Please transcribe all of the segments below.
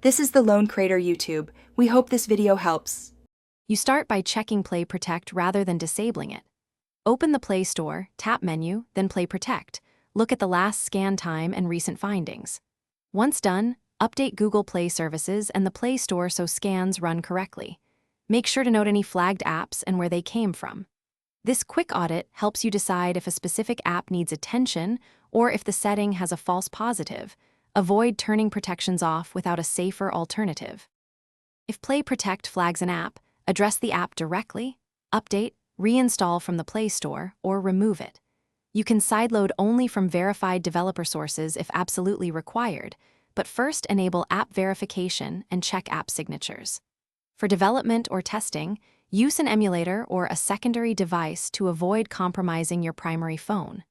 This is the Lone Crater YouTube. We hope this video helps. You start by checking Play Protect rather than disabling it. Open the Play Store, tap Menu, then Play Protect. Look at the last scan time and recent findings. Once done, update Google Play Services and the Play Store so scans run correctly. Make sure to note any flagged apps and where they came from. This quick audit helps you decide if a specific app needs attention or if the setting has a false positive. Avoid turning protections off without a safer alternative. If Play Protect flags an app, address the app directly, update, reinstall from the Play Store, or remove it. You can sideload only from verified developer sources if absolutely required, but first enable app verification and check app signatures. For development or testing, use an emulator or a secondary device to avoid compromising your primary phone.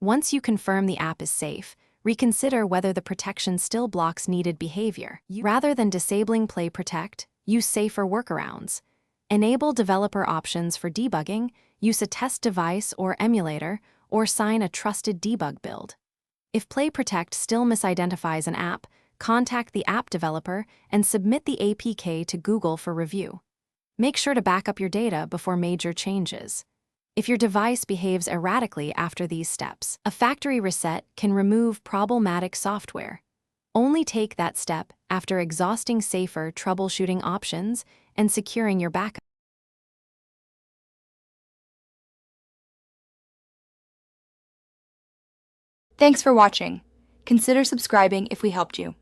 Once you confirm the app is safe, reconsider whether the protection still blocks needed behavior. Rather than disabling Play Protect, use safer workarounds. Enable developer options for debugging, use a test device or emulator, or sign a trusted debug build. If Play Protect still misidentifies an app, contact the app developer and submit the APK to Google for review. Make sure to back up your data before major changes. If your device behaves erratically after these steps, a factory reset can remove problematic software. Only take that step after exhausting safer troubleshooting options and securing your backup. Thanks for watching. Consider subscribing if we helped you.